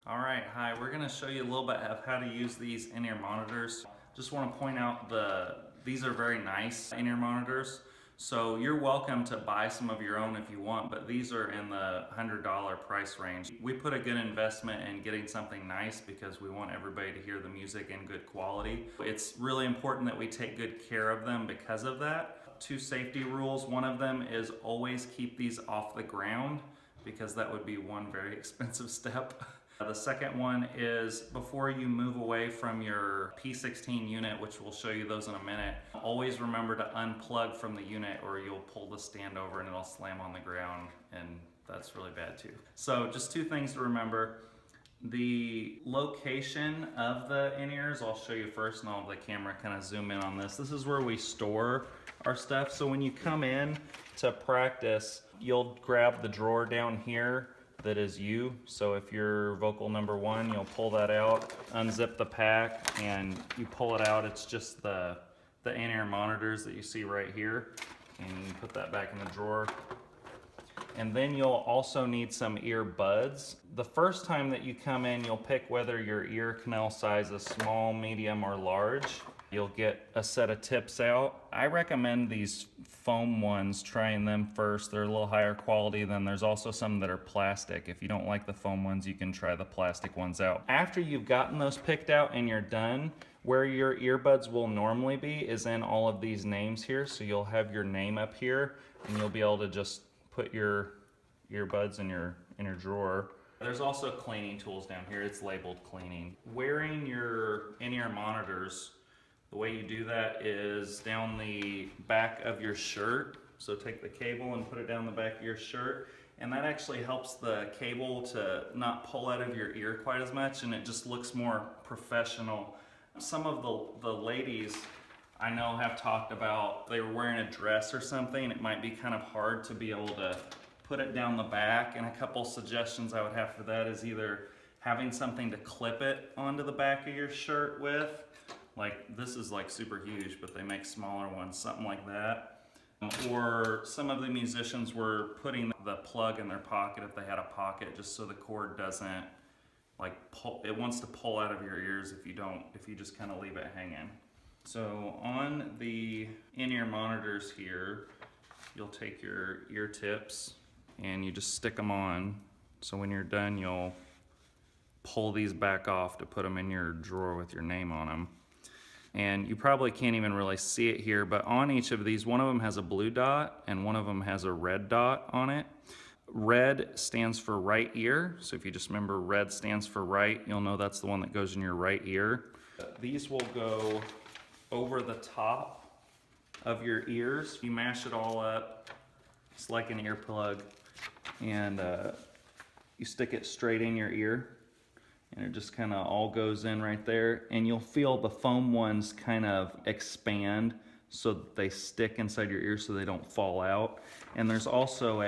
All right, hi, we're gonna show you a little bit of how to use these in-ear monitors. Just wanna point out these are very nice in-ear monitors. So you're welcome to buy some of your own if you want, but these are in the $100 price range. We put a good investment in getting something nice because we want everybody to hear the music in good quality. It's really important that we take good care of them because of that. Two safety rules. One of them is always keep these off the ground because that would be one very expensive step. The second one is before you move away from your P16 unit, which we'll show you those in a minute, always remember to unplug from the unit or you'll pull the stand over and it'll slam on the ground, and that's really bad too. So just two things to remember. The location of the in-ears, I'll show you first and I'll have the camera kind of zoom in on this. This is where we store our stuff. So when you come in to practice, you'll grab the drawer down here that is you. So if you're vocal number one, you'll pull that out, unzip the pack, and you pull it out. It's just the in-ear monitors that you see right here. And you put that back in the drawer. And then you'll also need some earbuds. The first time that you come in, you'll pick whether your ear canal size is small, medium, or large. You'll get a set of tips out. I recommend these foam ones, trying them first. They're a little higher quality. Then there's also some that are plastic. If you don't like the foam ones, you can try the plastic ones out. After you've gotten those picked out and you're done, where your earbuds will normally be is in all of these names here. So you'll have your name up here and you'll be able to just put your earbuds in your drawer. There's also cleaning tools down here. It's labeled cleaning. Wearing your in-ear monitors, the way you do that is down the back of your shirt. So take the cable and put it down the back of your shirt, and that actually helps the cable to not pull out of your ear quite as much, and it just looks more professional. Some of the ladies I know have talked about they were wearing a dress or something. It might be kind of hard to be able to put it down the back, and a couple suggestions I would have for that is either having something to clip it onto the back of your shirt with. Like this is like super huge, but they make smaller ones, something like that. Or some of the musicians were putting the plug in their pocket if they had a pocket, just so the cord doesn't like pull, it wants to pull out of your ears if you just kind of leave it hanging. So on the in-ear monitors here, you'll take your ear tips and you just stick them on. So when you're done, you'll pull these back off to put them in your drawer with your name on them. And you probably can't even really see it here, but on each of these, one of them has a blue dot and one of them has a red dot on it. Red stands for right ear. So if you just remember red stands for right, you'll know that's the one that goes in your right ear. These will go over the top of your ears. You mash it all up. It's like an earplug. And you stick it straight in your ear. And it just kind of all goes in right there. And you'll feel the foam ones kind of expand so that they stick inside your ear so they don't fall out. And there's also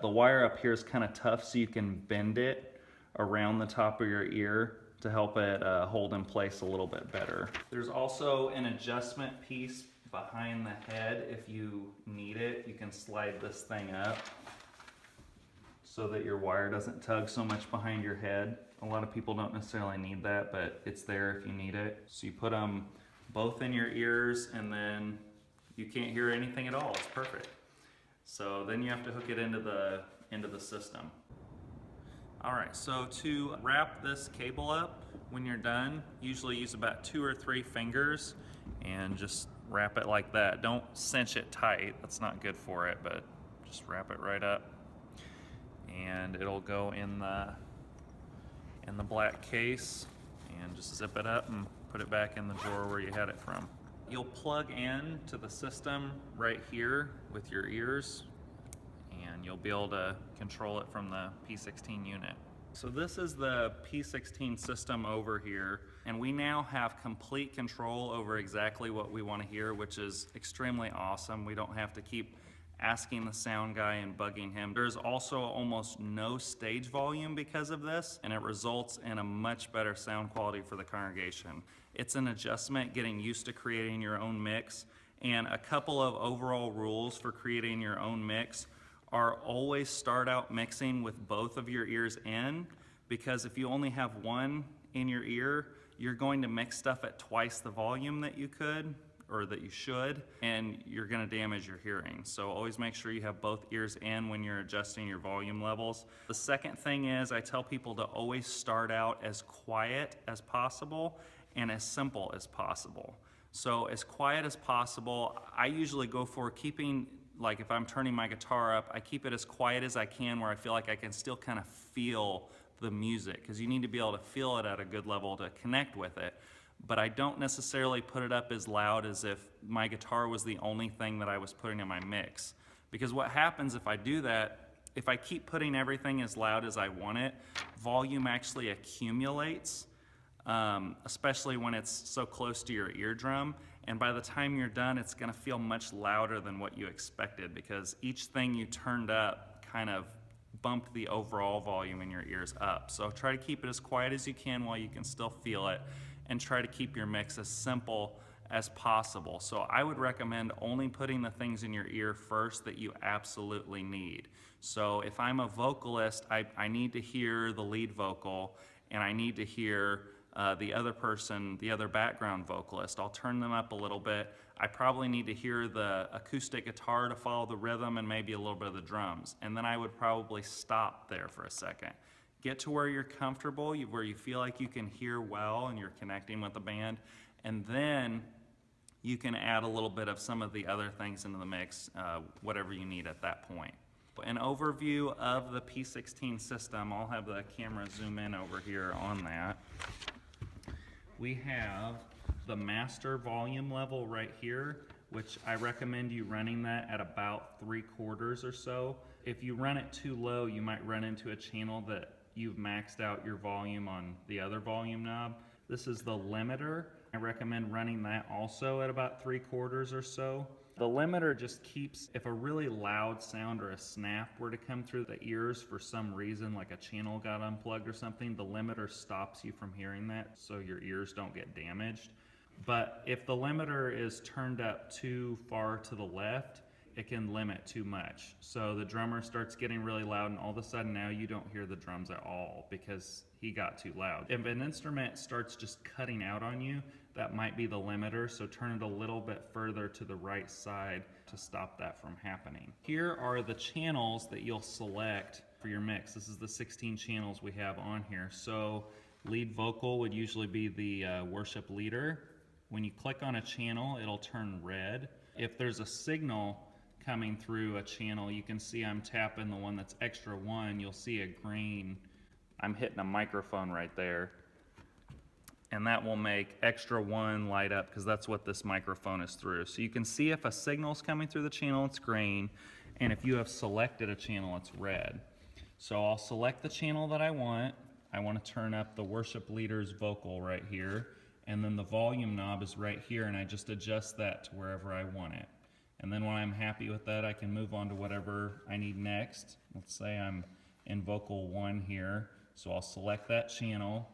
the wire up here is kind of tough, so you can bend it around the top of your ear to help it hold in place a little bit better. There's also an adjustment piece behind the head. If you need it, you can slide this thing up so that your wire doesn't tug so much behind your head. A lot of people don't necessarily need that, but it's there if you need it. So you put them both in your ears and then you can't hear anything at all. It's perfect. So then you have to hook it into the system. All right, so to wrap this cable up, when you're done, usually use about 2 or 3 fingers and just wrap it like that. Don't cinch it tight, that's not good for it, but just wrap it right up. And it'll go in the black case, and just zip it up and put it back in the drawer where you had it from. You'll plug in to the system right here with your ears, and you'll be able to control it from the P16 unit. So this is the P16 system over here, and we now have complete control over exactly what we want to hear, which is extremely awesome. We don't have to keep asking the sound guy and bugging him. There's also almost no stage volume because of this, and it results in a much better sound quality for the congregation. It's an adjustment getting used to creating your own mix, and a couple of overall rules for creating your own mix are always start out mixing with both of your ears in, because if you only have one in your ear, you're going to mix stuff at twice the volume that you could, or that you should, and you're gonna damage your hearing. So always make sure you have both ears in when you're adjusting your volume levels. The second thing is I tell people to always start out as quiet as possible and as simple as possible. So as quiet as possible, I usually go for keeping, like if I'm turning my guitar up, I keep it as quiet as I can where I feel like I can still kind of feel the music, because you need to be able to feel it at a good level to connect with it. But I don't necessarily put it up as loud as if my guitar was the only thing that I was putting in my mix. Because what happens if I do that, if I keep putting everything as loud as I want it, volume actually accumulates, especially when it's so close to your eardrum. And by the time you're done, it's gonna feel much louder than what you expected, because each thing you turned up kind of bumped the overall volume in your ears up. So try to keep it as quiet as you can while you can still feel it, and try to keep your mix as simple as possible. So I would recommend only putting the things in your ear first that you absolutely need. So if I'm a vocalist, I need to hear the lead vocal, and I need to hear the other person, the other background vocalist. I'll turn them up a little bit. I probably need to hear the acoustic guitar to follow the rhythm, and maybe a little bit of the drums. And then I would probably stop there for a second. Get to where you're comfortable, where you feel like you can hear well and you're connecting with the band, and then you can add a little bit of some of the other things into the mix, whatever you need at that point. An overview of the P16 system, I'll have the camera zoom in over here on that. We have the master volume level right here, which I recommend you running that at about 3/4 or so. If you run it too low, you might run into a channel that you've maxed out your volume on the other volume knob. This is the limiter. I recommend running that also at about 3/4 or so. The limiter just keeps, if a really loud sound or a snap were to come through the ears for some reason, like a channel got unplugged or something, the limiter stops you from hearing that so your ears don't get damaged. But if the limiter is turned up too far to the left, it can limit too much. So the drummer starts getting really loud, and all of a sudden now you don't hear the drums at all because he got too loud. If an instrument starts just cutting out on you, that might be the limiter, so turn it a little bit further to the right side to stop that from happening. Here are the channels that you'll select for your mix. This is the 16 channels we have on here. So lead vocal would usually be the worship leader. When you click on a channel, it'll turn red. If there's a signal coming through a channel, you can see I'm tapping the one that's extra one, you'll see a green, I'm hitting a microphone right there, and that will make extra one light up because that's what this microphone is through. So you can see if a signal's coming through the channel, it's green, and if you have selected a channel, it's red. So I'll select the channel that I want to turn up the worship leader's vocal right here, and then the volume knob is right here, and I just adjust that to wherever I want it. And then when I'm happy with that, I can move on to whatever I need next. Let's say I'm in vocal 1 here. So I'll select that channel,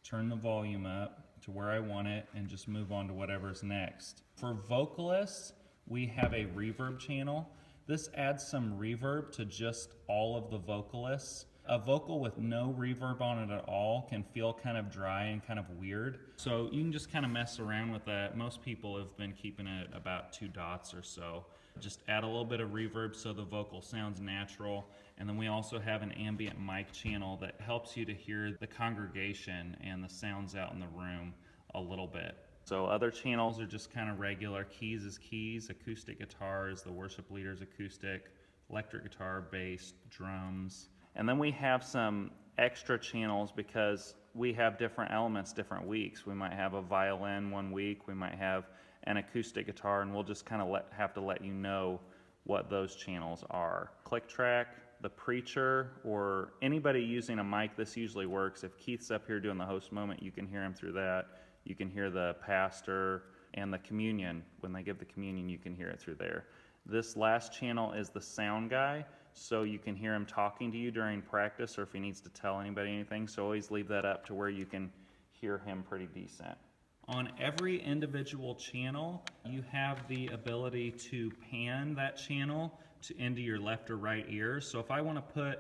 turn the volume up to where I want it, and just move on to whatever's next. For vocalists, we have a reverb channel. This adds some reverb to just all of the vocalists. A vocal with no reverb on it at all can feel kind of dry and kind of weird. So you can just kind of mess around with that. Most people have been keeping it about 2 dots or so. Just add a little bit of reverb so the vocal sounds natural. And then we also have an ambient mic channel that helps you to hear the congregation and the sounds out in the room a little bit. So other channels are just kind of regular. Keys is keys, acoustic guitar is the worship leader's acoustic, electric guitar, bass, drums. And then we have some extra channels because we have different elements different weeks. We might have a violin one week, we might have an acoustic guitar, and we'll just kind of have to let you know what those channels are. Click track, the preacher, or anybody using a mic, this usually works. If Keith's up here doing the host moment, you can hear him through that. You can hear the pastor and the communion. When they give the communion, you can hear it through there. This last channel is the sound guy, so you can hear him talking to you during practice or if he needs to tell anybody anything. So always leave that up to where you can hear him pretty decent. On every individual channel, you have the ability to pan that channel into your left or right ear. So if I want to put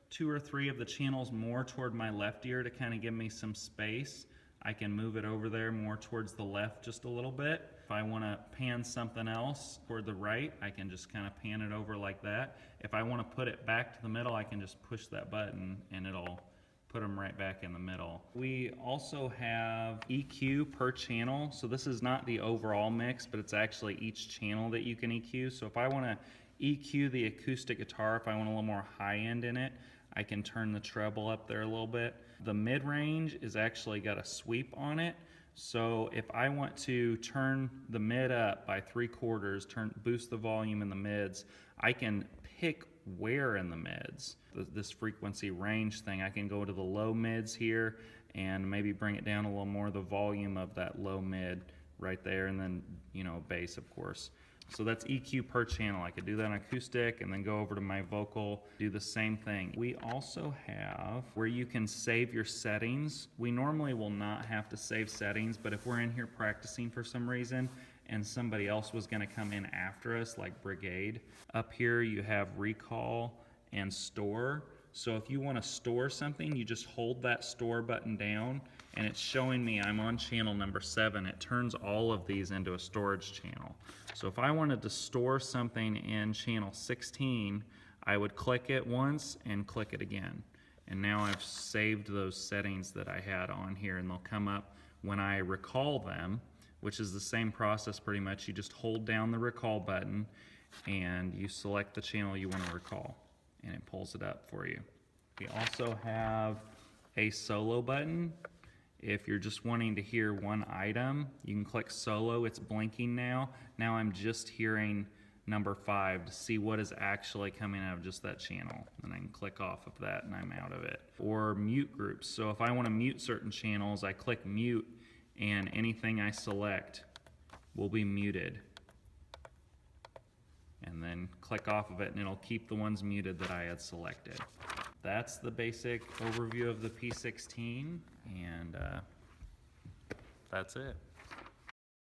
2 or 3 of the channels more toward my left ear to kind of give me some space, I can move it over there more towards the left just a little bit. If I want to pan something else toward the right, I can just kind of pan it over like that. If I want to put it back to the middle, I can just push that button and it'll put them right back in the middle. We also have EQ per channel. So this is not the overall mix, but it's actually each channel that you can EQ. So if I want to EQ the acoustic guitar, if I want a little more high end in it, I can turn the treble up there a little bit. The mid-range is actually got a sweep on it. So if I want to turn the mid up by 3/4, boost the volume in the mids, I can pick where in the mids. This frequency range thing, I can go to the low mids here and maybe bring it down a little more, the volume of that low mid right there, and then, you know, bass, of course. So that's EQ per channel. I could do that on acoustic and then go over to my vocal, do the same thing. We also have where you can save your settings. We normally will not have to save settings, but if we're in here practicing for some reason and somebody else was gonna come in after us, like Brigade, up here you have recall and store. So if you wanna store something, you just hold that store button down and it's showing me I'm on channel number 7. It turns all of these into a storage channel. So if I wanted to store something in channel 16, I would click it once and click it again. And now I've saved those settings that I had on here, and they'll come up when I recall them, which is the same process pretty much. You just hold down the recall button and you select the channel you want to recall, and it pulls it up for you. We also have a solo button. If you're just wanting to hear one item, you can click solo. It's blinking now. Now I'm just hearing number 5 to see what is actually coming out of just that channel. And I can click off of that and I'm out of it. Or mute groups. So if I want to mute certain channels, I click mute and anything I select will be muted. And then click off of it and it'll keep the ones muted that I had selected. That's the basic overview of the P16, and that's it.